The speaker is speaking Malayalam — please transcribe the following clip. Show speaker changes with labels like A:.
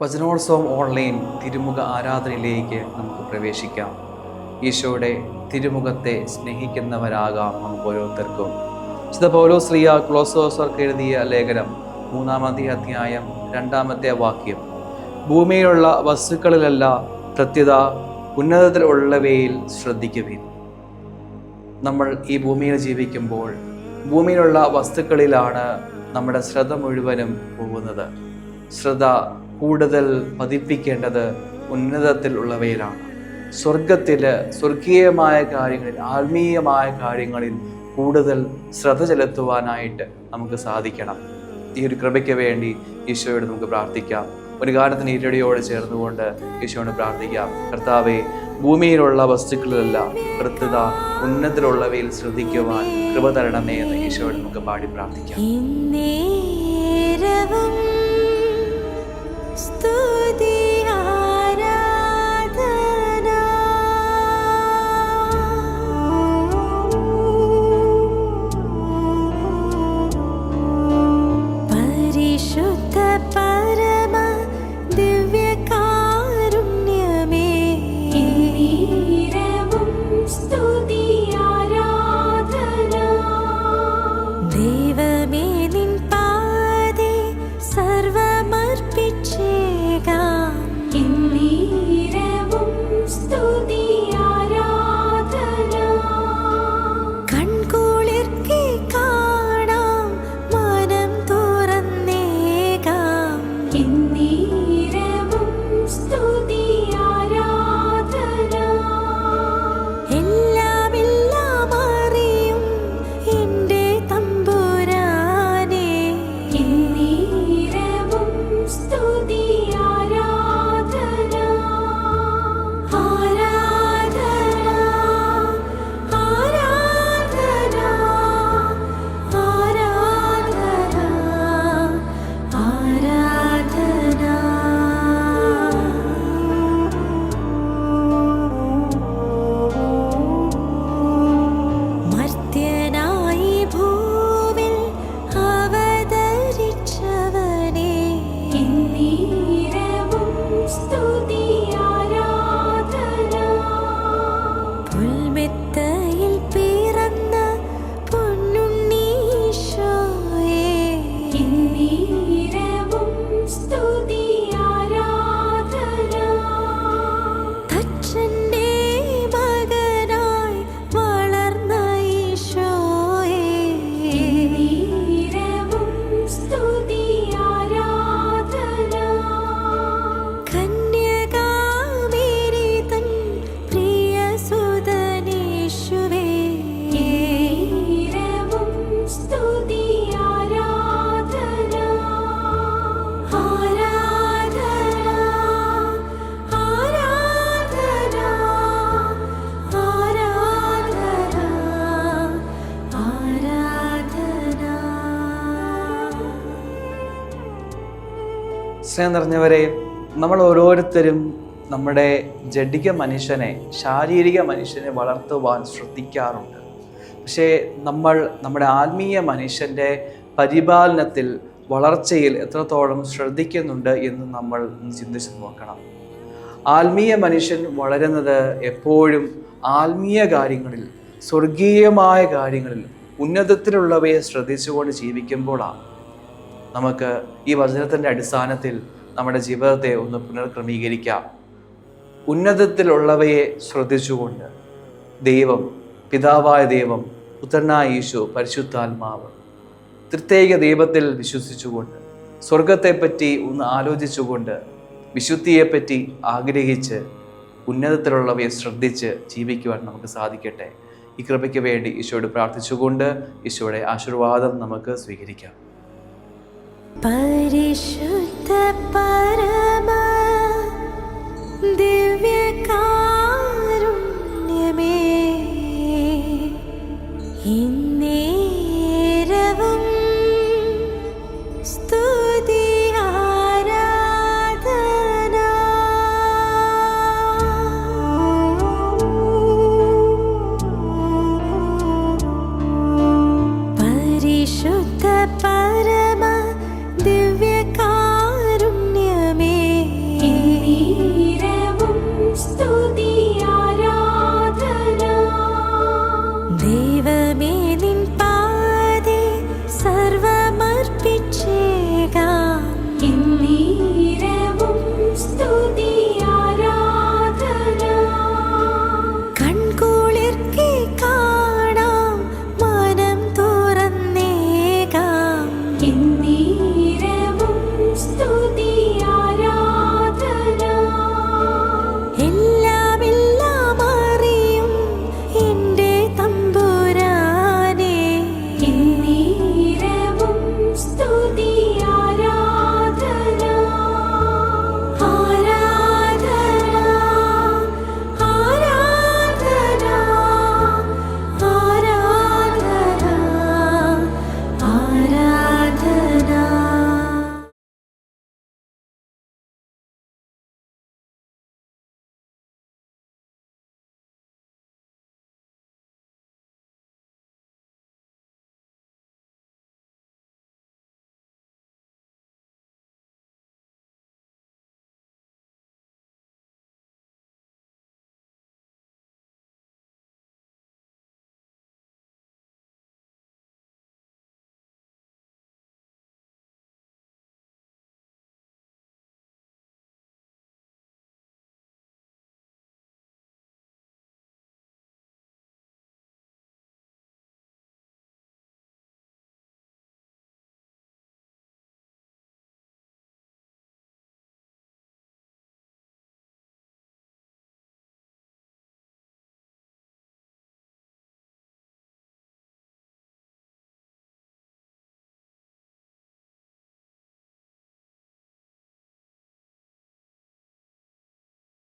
A: വചനോത്സവം ഓൺലൈൻ തിരുമുഖ ആരാധനയിലേക്ക് നമുക്ക് പ്രവേശിക്കാം. ഈശോയുടെ തിരുമുഖത്തെ സ്നേഹിക്കുന്നവരാകാം നമുക്ക് ഓരോരുത്തർക്കും. വിശുദ്ധ പൗലോസ് ശ്ലീഹ കൊളോസ്സർക്ക് എഴുതിയ ലേഖനം 3-ാമത്തെ അധ്യായം 2-ാമത്തെ വാക്യം: ഭൂമിയിലുള്ള വസ്തുക്കളിലല്ല, പ്രത്യുത ഉന്നതത്തിലുള്ളവയിൽ ശ്രദ്ധിക്കുവിൻ. നമ്മൾ ഈ ഭൂമിയിൽ ജീവിക്കുമ്പോൾ ഭൂമിയിലുള്ള വസ്തുക്കളിലാണ് നമ്മുടെ ശ്രദ്ധ മുഴുവനും പോകുന്നത്. ശ്രദ്ധ കൂടുതൽ പതിപ്പിക്കേണ്ടത് ഉന്നതത്തിൽ ഉള്ളവയിലാണ്. സ്വർഗീയമായ കാര്യങ്ങളിൽ, ആത്മീയമായ കാര്യങ്ങളിൽ കൂടുതൽ ശ്രദ്ധ ചെലുത്തുവാനായിട്ട് നമുക്ക് സാധിക്കണം. ഈ ഒരു കൃപയ്ക്ക് വേണ്ടി ഈശോയോട് നമുക്ക് പ്രാർത്ഥിക്കാം. ഒരു കാലത്തിന് ഈരടിയോട് ചേർന്നുകൊണ്ട് ഈശോയോട് പ്രാർത്ഥിക്കാം. കർത്താവേ, ഭൂമിയിലുള്ള വസ്തുക്കളിലല്ല, പ്രത്യുത ഉന്നതത്തിലുള്ളവയിൽ ശ്രദ്ധിക്കുവാൻ കൃപ തരണമേ എന്ന് ഈശോയോട് നമുക്ക് പാടി പ്രാർത്ഥിക്കാം. സ്നേഹം നിറഞ്ഞവരെ, നമ്മൾ ഓരോരുത്തരും നമ്മുടെ ജഡിക മനുഷ്യനെ, ശാരീരിക മനുഷ്യനെ വളർത്തുവാൻ ശ്രദ്ധിക്കാറുണ്ട്. പക്ഷേ നമ്മൾ നമ്മുടെ ആത്മീയ മനുഷ്യൻ്റെ പരിപാലനത്തിൽ, വളർച്ചയിൽ എത്രത്തോളം ശ്രദ്ധിക്കുന്നുണ്ട് എന്ന് നമ്മൾ ചിന്തിച്ച് നോക്കണം. ആത്മീയ മനുഷ്യൻ വളരുന്നത് എപ്പോഴും ആത്മീയ കാര്യങ്ങളിൽ, സ്വർഗീയമായ കാര്യങ്ങളിൽ, ഉന്നതത്തിലുള്ളവയെ ശ്രദ്ധിച്ചുകൊണ്ട് ജീവിക്കുമ്പോഴാണ്. നമുക്ക് ഈ വചനത്തിൻ്റെ അടിസ്ഥാനത്തിൽ നമ്മുടെ ജീവിതത്തെ ഒന്ന് പുനർക്രമീകരിക്കാം. ഉന്നതത്തിലുള്ളവയെ ശ്രദ്ധിച്ചുകൊണ്ട് ദൈവം, പിതാവായ ദൈവം, പുത്രനായ യേശു, പരിശുദ്ധാത്മാവ്, ത്രിത്വൈക ദൈവത്തിൽ വിശ്വസിച്ചുകൊണ്ട്, സ്വർഗത്തെപ്പറ്റി ഒന്ന് ആലോചിച്ചുകൊണ്ട്, വിശുദ്ധിയെപ്പറ്റി ആഗ്രഹിച്ച്, ഉന്നതത്തിലുള്ളവയെ ശ്രദ്ധിച്ച് ജീവിക്കുവാൻ നമുക്ക് സാധിക്കട്ടെ. ഈ കൃപയ്ക്ക് വേണ്ടി ഈശോയോട് പ്രാർത്ഥിച്ചുകൊണ്ട് ഈശോയുടെ ആശീർവാദം നമുക്ക് സ്വീകരിക്കാം.
B: പരിശുദ്ധ പരമ